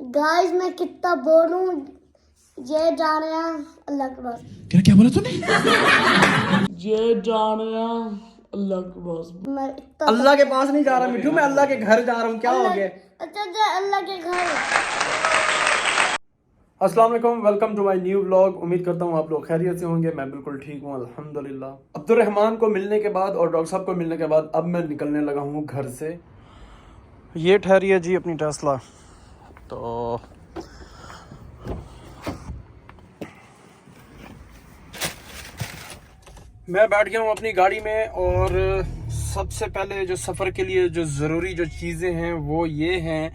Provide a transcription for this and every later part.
Guys मैं कितना बोलूं, ये जान रहा अल्लाह के पास। क्या क्या बोला तूने? ये जान रहा अल्लाह के पास। मैं इतना अल्लाह के पास नहीं जा रहा मिठू, मैं अल्लाह के घर जा रहा हूँ। क्या हो गया? अच्छा अच्छा अल्लाह के घर। अस्सलाम वालेकुम, welcome to my new vlog. उम्मीद करता हूँ आप लोग खैरियत से होंगे। मैं बिल्कुल ठीक हूँ अल्हम्दुलिल्लाह। अब्दुर्रहमान को मिलने के बाद और डॉक्टर साहब को मिलने के बाद अब मैं निकलने लगा हूँ घर से। ये ठहरी है जी अपनी टेस्ला। तो मैं बैठ गया हूँ अपनी गाड़ी में और सबसे पहले जो सफ़र के लिए जो ज़रूरी जो चीज़ें हैं वो ये हैं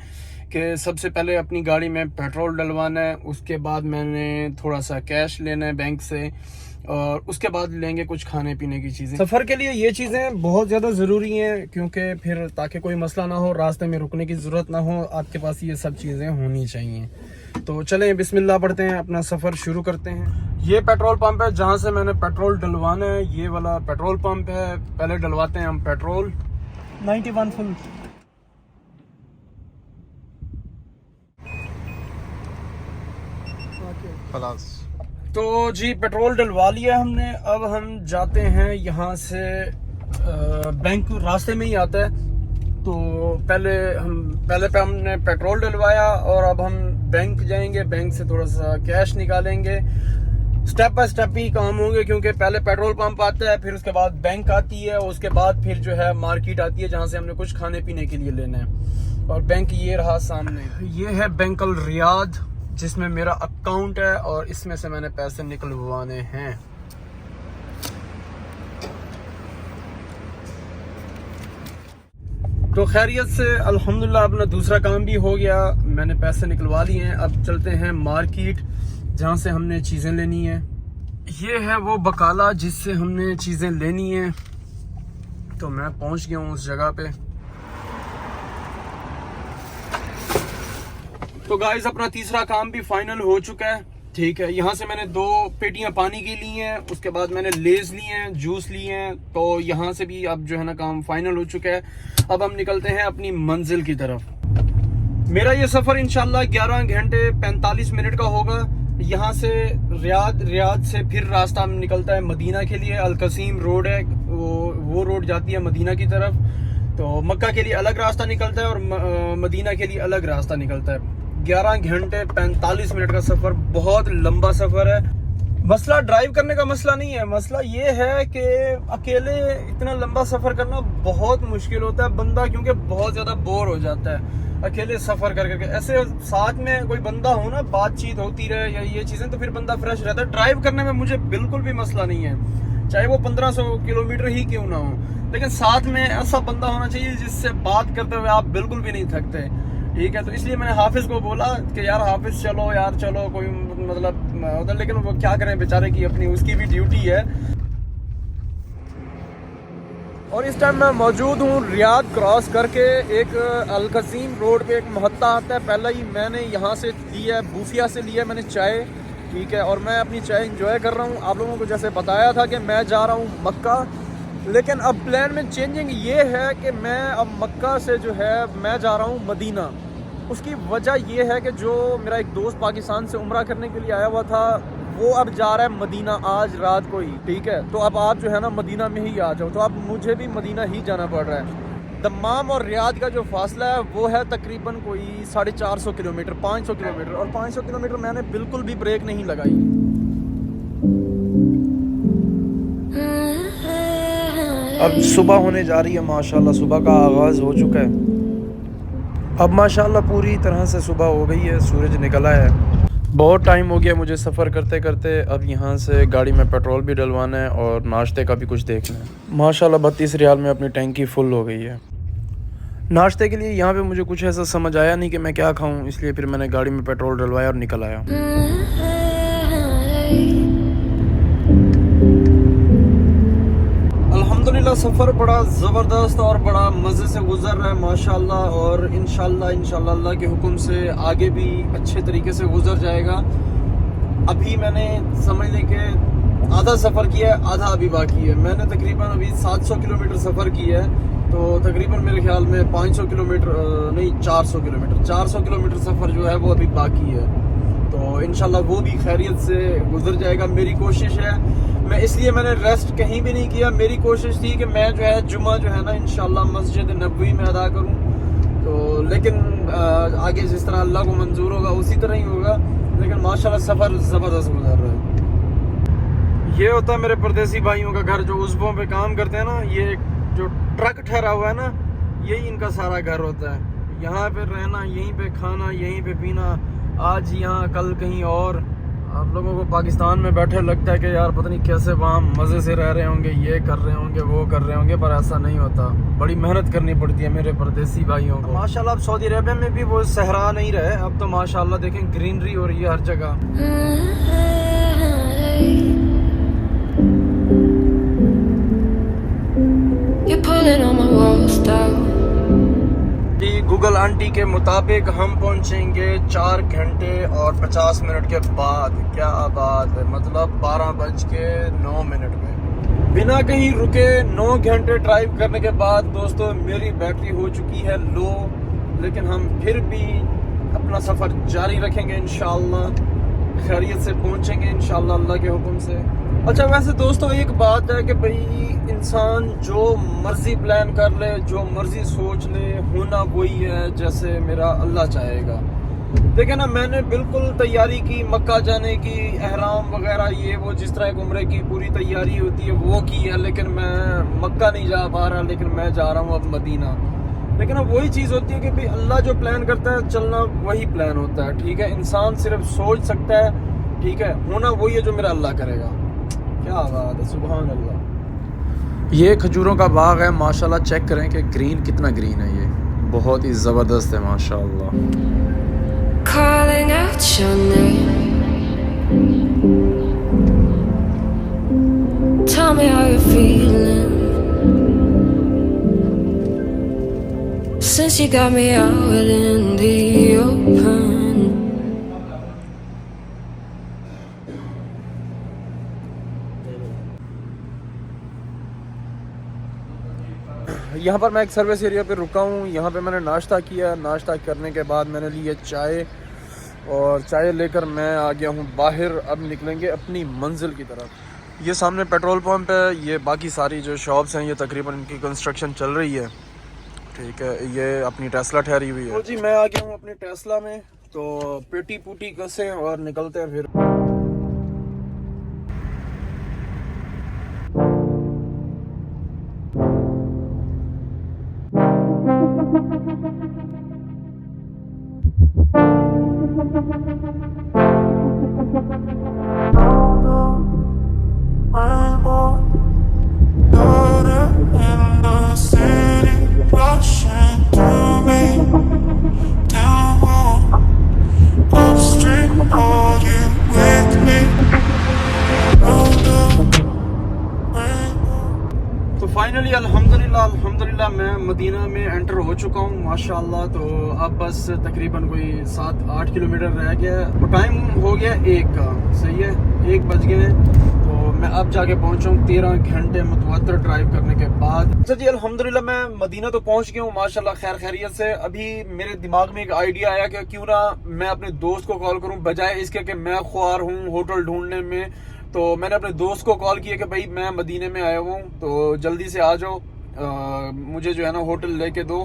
कि सबसे पहले अपनी गाड़ी में पेट्रोल डलवाना है, उसके बाद मैंने थोड़ा सा कैश लेना है बैंक से और उसके बाद लेंगे कुछ खाने पीने की चीज़ें। सफ़र के लिए ये चीज़ें बहुत ज़्यादा ज़रूरी हैं क्योंकि फिर ताकि कोई मसला ना हो, रास्ते में रुकने की ज़रूरत ना हो, आपके पास ये सब चीज़ें होनी चाहिए। तो चलें बिस्मिल्लाह पढ़ते हैं, अपना सफ़र शुरू करते हैं। ये पेट्रोल पंप है जहाँ से मैंने पेट्रोल डलवाना है। ये वाला पेट्रोल पंप है। पहले डलवाते हैं हम पेट्रोल 91 फुल। तो जी पेट्रोल डलवा लिया हमने। अब हम जाते हैं यहाँ से बैंक रास्ते में ही आता है। तो पहले पे हमने पेट्रोल डलवाया और अब हम बैंक जाएंगे, बैंक से थोड़ा सा कैश निकालेंगे। स्टेप बाय स्टेप ही काम होंगे क्योंकि पहले पेट्रोल पंप आता है, फिर उसके बाद बैंक आती है, उसके बाद फिर जो है मार्केट आती है जहाँ से हमने कुछ खाने पीने के लिए लेना है। और बैंक ये रहा सामने। ये है बैंक अल रियाद जिसमें मेरा अकाउंट है और इसमें से मैंने पैसे निकलवाने हैं। तो खैरियत से अल्हम्दुलिल्लाह अपना दूसरा काम भी हो गया, मैंने पैसे निकलवा लिए हैं। अब चलते हैं मार्केट जहाँ से हमने चीज़ें लेनी है। ये है वो बकाला जिससे हमने चीज़ें लेनी है। तो मैं पहुँच गया हूँ उस जगह पे। तो गाइस अपना तीसरा काम भी फाइनल हो चुका है। ठीक है, यहाँ से मैंने 2 पेटियां पानी की ली हैं, उसके बाद मैंने लेज लिए हैं, जूस लिए हैं। तो यहाँ से भी अब जो है ना काम फाइनल हो चुका है। अब हम निकलते हैं अपनी मंजिल की तरफ। मेरा ये सफ़र इंशाल्लाह 11 घंटे 45 मिनट का होगा। यहाँ से रियाद से फिर रास्ता निकलता है मदीना के लिए। अल-कसीम रोड है, वो रोड जाती है मदीना की तरफ। तो मक्का के लिए अलग रास्ता निकलता है और मदीना के लिए अलग रास्ता निकलता है। 11 घंटे 45 मिनट का सफ़र बहुत लंबा सफ़र है। मसला ड्राइव करने का मसला नहीं है, मसला ये है कि अकेले इतना लंबा सफ़र करना बहुत मुश्किल होता है बंदा, क्योंकि बहुत ज़्यादा बोर हो जाता है अकेले सफ़र कर करके। ऐसे साथ में कोई बंदा हो ना, बातचीत होती रहे या ये चीज़ें, तो फिर बंदा फ्रेश रहता है। ड्राइव करने में मुझे बिल्कुल भी मसला नहीं है, चाहे वो 1500 किलोमीटर ही क्यों ना हो, लेकिन साथ में ऐसा बंदा होना चाहिए जिससे बात करते हुए आप बिल्कुल भी नहीं थकते। ठीक है, तो इसलिए मैंने हाफिज़ को बोला कि यार हाफिज़ चलो यार चलो, कोई मतलब उधर, लेकिन वो क्या करें बेचारे की अपनी उसकी भी ड्यूटी है। और इस टाइम मैं मौजूद हूँ रियाद क्रॉस करके एक अल-कसीम रोड पे एक मोहत्ता आता है। पहले ही मैंने यहाँ से लिया है, बूफिया से लिया मैंने चाय। ठीक है, और मैं अपनी चाय इंजॉय कर रहा हूँ। आप लोगों को जैसे बताया था कि मैं जा रहा हूँ मक्का, लेकिन अब प्लान में चेंजिंग ये है कि मैं अब मक्का से जो है मैं जा रहा हूँ मदीना। उसकी वजह ये है कि जो मेरा एक दोस्त पाकिस्तान से उम्रा करने के लिए आया हुआ था वो अब जा रहा है मदीना आज रात को ही। ठीक है, तो अब आप जो है ना मदीना में ही आ जाओ, तो अब मुझे भी मदीना ही जाना पड़ रहा है। दम्माम और रियाद का जो फासला है वो है तकरीबन कोई 450 किलोमीटर, 500 किलोमीटर। और 500 किलोमीटर मैंने बिल्कुल भी ब्रेक नहीं लगाई। अब सुबह होने जा रही है माशाल्लाह, सुबह का आगाज़ हो चुका है। अब माशाल्लाह पूरी तरह से सुबह हो गई है, सूरज निकला है। बहुत टाइम हो गया मुझे सफ़र करते करते। अब यहाँ से गाड़ी में पेट्रोल भी डलवाना है और नाश्ते का भी कुछ देखना है। माशाल्लाह 32 रियाल में अपनी टैंकी फुल हो गई है। नाश्ते के लिए यहाँ पे मुझे कुछ ऐसा समझ आया नहीं कि मैं क्या खाऊँ, इसलिए फिर मैंने गाड़ी में पेट्रोल डलवाया और निकल आया। अल्हम्दुलिल्लाह सफ़र बड़ा ज़बरदस्त और बड़ा मज़े से गुज़र रहा है माशाल्लाह। और इंशाल्लाह अल्लाह के हुक्म से आगे भी अच्छे तरीके से गुज़र जाएगा। अभी मैंने समझ लें कि आधा सफ़र किया है, आधा अभी बाकी है। मैंने तकरीबन अभी 700 किलोमीटर सफ़र किया है। तो तकरीबन मेरे ख्याल में 500 किलोमीटर नहीं 400 किलोमीटर सफ़र जो है वो अभी बाकी है। तो इंशाल्लाह वो भी खैरियत से गुजर जाएगा। मेरी कोशिश है, मैं इसलिए मैंने रेस्ट कहीं भी नहीं किया। मेरी कोशिश थी कि मैं जो है जुमा जो है ना इंशाल्लाह मस्जिद नबवी में अदा करूं। तो लेकिन आगे जिस तरह अल्लाह को मंजूर होगा उसी तरह ही होगा। लेकिन माशाल्लाह सफ़र ज़बरदस्त गुजर रहा है। ये होता है मेरे परदेसी भाइयों का घर जो उज़्वों पे काम करते हैं ना। ये जो ट्रक ठहरा हुआ है ना, यही इनका सारा घर होता है। यहाँ पे रहना, यहीं पे खाना, यहीं पे पीना, आज यहाँ कल कहीं और। आप लोगों को पाकिस्तान में बैठे लगता है कि यार पता नहीं कैसे वहाँ मज़े से रह रहे होंगे, ये कर रहे होंगे, वो कर रहे होंगे, पर ऐसा नहीं होता। बड़ी मेहनत करनी पड़ती है मेरे परदेसी भाइयों को। माशाल्लाह अब सऊदी अरबिया में भी वो सहरा नहीं रहे, अब तो माशाल्लाह देखें ग्रीनरी हो रही है हर जगह। गूगल आंटी के मुताबिक हम पहुंचेंगे 4 घंटे और 50 मिनट के बाद। क्या बात है, मतलब 12:09 में बिना कहीं रुके 9 घंटे ड्राइव करने के बाद दोस्तों मेरी बैटरी हो चुकी है लो। लेकिन हम फिर भी अपना सफ़र जारी रखेंगे इंशाअल्लाह, खैरियत से पहुंचेंगे इंशाअल्लाह अल्लाह के हुक्म से। अच्छा वैसे दोस्तों एक बात है कि भाई इंसान जो मर्जी प्लान कर ले, जो मर्जी सोच ले, होना वही है जैसे मेरा अल्लाह चाहेगा। देखिए ना, मैंने बिल्कुल तैयारी की मक्का जाने की, एहराम वगैरह ये वो जिस तरह एक उम्रे की पूरी तैयारी होती है वो की है। लेकिन मैं मक्का नहीं जा पा रहा, लेकिन मैं जा रहा हूँ अब मदीना। लेकिन अब वही चीज़ होती है कि भाई अल्लाह जो प्लान करता है चलना वही प्लान होता है। ठीक है, इंसान सिर्फ सोच सकता है, ठीक है, होना वही है जो मेरा अल्लाह करेगा। क्या बात है, सुभान अल्लाह। ये खजूरों का बाग है माशाल्लाह, चेक करें कि ग्रीन कितना ग्रीन है। ये बहुत ही ज़बरदस्त है माशाल्लाह। Calling out your name, tell me how you're feeling, since you got me out in the open. यहाँ पर मैं एक सर्विस एरिया पे रुका हूँ। यहाँ पे मैंने नाश्ता किया। नाश्ता करने के बाद मैंने ली है चाय, और चाय लेकर मैं आ गया हूँ बाहर। अब निकलेंगे अपनी मंजिल की तरफ। ये सामने पेट्रोल पंप है। ये बाकी सारी जो शॉप्स हैं ये तकरीबन इनकी कंस्ट्रक्शन चल रही है। ठीक है, ये अपनी टेस्ला ठहरी हुई है। तो जी मैं आ गया हूँ अपनी टेस्ला में। तो पेटी पूटी कसें और निकलते हैं फिर। फाइनली अल्हम्दुलिल्लाह मैं मदीना में एंटर हो चुका हूँ माशाल्लाह। तो अब बस तकरीबन कोई 7-8 किलोमीटर रह गया है। टाइम हो गया 1 का, सही है, 1 बज गए। तो मैं अब जाके पहुँचा हूँ 13 घंटे मुतवत्तर ड्राइव करने के बाद। अच्छा जी अल्हम्दुलिल्लाह मैं मदीना तो पहुँच गया हूँ माशाल्लाह खैर खैरियत से। अभी मेरे दिमाग में एक आइडिया आया कि क्यों ना मैं अपने दोस्त को कॉल करूँ, बजाय इसके कि मैं ख्वार हूँ होटल ढूंढने में। तो मैंने अपने दोस्त को कॉल किया कि भाई मैं मदीने में आया हूँ, तो जल्दी से आ जाओ, मुझे जो है ना होटल लेके दो,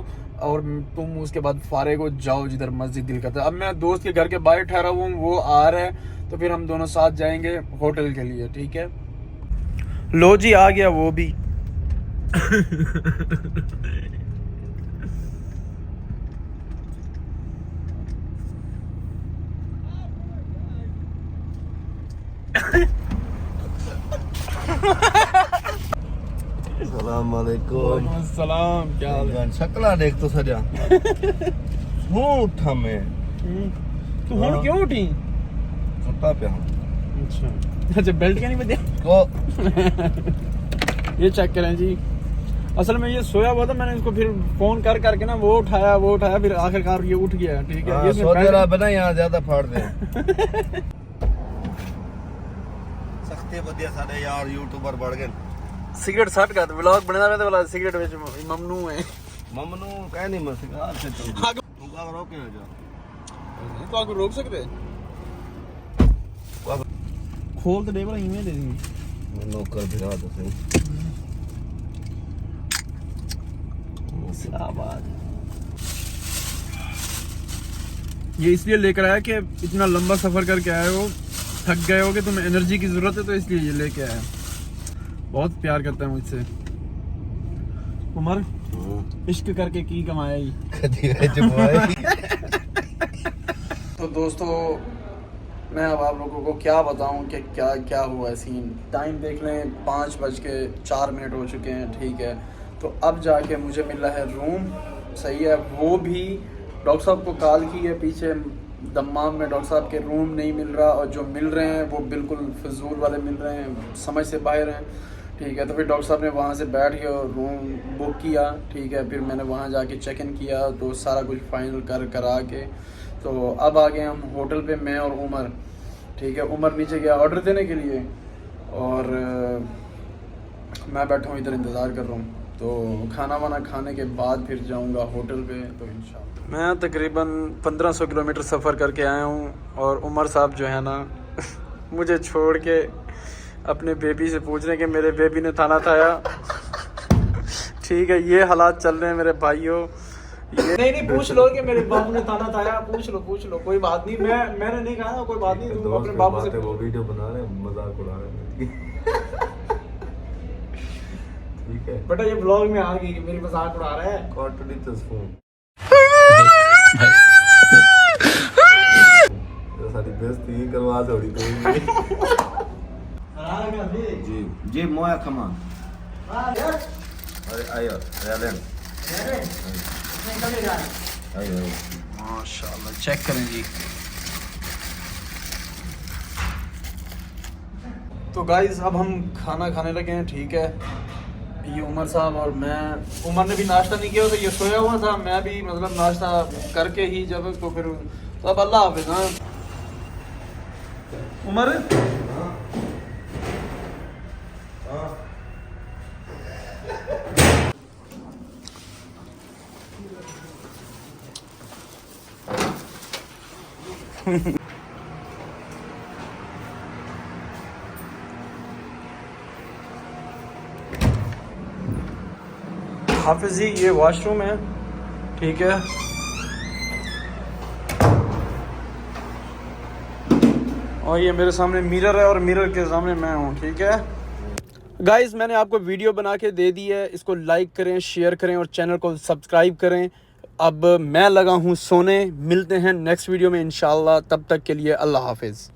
और तुम उसके बाद फारिग हो जाओ जिधर मस्जिद दिल करता है। अब मैं दोस्त के घर के बाहर ठहरा हुआ हूँ, वो आ रहा है, तो फिर हम दोनों साथ जाएंगे होटल के लिए। ठीक है, लो जी आ गया वो भी। सलाम अलैकुम। सलाम, क्या हाल है? शक्ला देख तो सजा। हूँ उठा मैं। तू हुण क्यों उठी? सुता पे हूँ। अच्छा बेल्ट क्या नहीं बदया को ये चेक करें जी। असल में ये सोया हुआ था, मैंने इसको फिर फोन कर करके ना वो उठाया फिर आखिरकार ये उठ गया। ठीक है, ये सोचेला बना यहाँ ज्यादा फाड़ दे। सख्ते बदिया साडे यार यूट्यूबर बढ़ गए। सिगरेट सट कर व्लॉग बना रहे थे वाला सिगरेट ਵਿੱਚ ਮਮਨੂ ਹੈ मम्मू कह नहीं मत यार से तू का रोके ना जा तो आपको रोक सकते खोल तो दे बड़ा ईमेल दे दी नौकर भिड़ा तो सही इस्लामाबाद ये इसलिए लेकर आया कि इतना लंबा सफर करके आए हो, थक गए हो कि तुम्हें एनर्जी की जरूरत है, तो इसलिए ये लेके आया। बहुत प्यार करता है मुझसे उमर, इश्क करके की कमाया ही। तो दोस्तों मैं अब आप लोगों को क्या बताऊं कि क्या क्या हुआ सीन। टाइम देख लें 5:04 हो चुके हैं, ठीक है। तो अब जाके मुझे मिला है रूम, सही है। वो भी डॉक्टर साहब को कॉल की है, पीछे दम्माम में डॉक्टर साहब के रूम नहीं मिल रहा, और जो मिल रहे हैं वो बिल्कुल फजूल वाले मिल रहे हैं, समझ से बाहर हैं, ठीक है। तो फिर डॉक्टर साहब ने वहाँ से बैठ के रूम बुक किया, ठीक है। फिर मैंने वहाँ जाके चेक इन किया, तो सारा कुछ फाइनल करा के तो अब आ गए हम होटल पे, मैं और उमर, ठीक है। उमर नीचे गया ऑर्डर देने के लिए, और मैं बैठा हूँ इधर इंतज़ार कर रहा हूँ। तो खाना वाना खाने के बाद फिर जाऊँगा होटल पे, तो इंशाल्लाह। मैं तकरीबन 1500 किलोमीटर सफ़र करके आया हूँ, और उमर साहब जो है ना मुझे छोड़ के अपने बेबी से पूछ रहे हैं कि मेरे बेबी ने खाना खाया। ठीक है, ये हालात चल रहे हैं मेरे भाइयों। नहीं पूछ लो कि मेरे बाबू ने खाना खाया, पूछ लो कोई बात नहीं। मैंने नहीं कहा, कोई बात नहीं, तुम अपने बाबू से वो वीडियो बना रहे हैं, मजाक उड़ा रहे हैं। ठीक है बेटा, ये ब्लॉग में आ गई कि मेरी मजाक उड़ा रहा है। सारी बेइज्जती करवा छोड़ी तो जी जी मोया खमा अरे आयो रेलन आयो माशाल्लाह, चेक करें जी। तो गाइस अब हम खाना खाने लगे हैं, ठीक है। ये उमर साहब और मैं, उमर ने भी नाश्ता नहीं किया, तो ये सोया हुआ था, मैं भी मतलब नाश्ता करके ही जब, तो फिर तो अब अल्लाह हाफिज़। हाँ उमर, हाफिज़ जी ये वॉशरूम है, ठीक है। और ये मेरे सामने मिरर है, और मिरर के सामने मैं हूँ, ठीक है। गाइस मैंने आपको वीडियो बना के दे दी है, इसको लाइक करें, शेयर करें, और चैनल को सब्सक्राइब करें। अब मैं लगा हूँ सोने, मिलते हैं नेक्स्ट वीडियो में इंशाल्लाह, तब तक के लिए अल्लाह हाफिज़।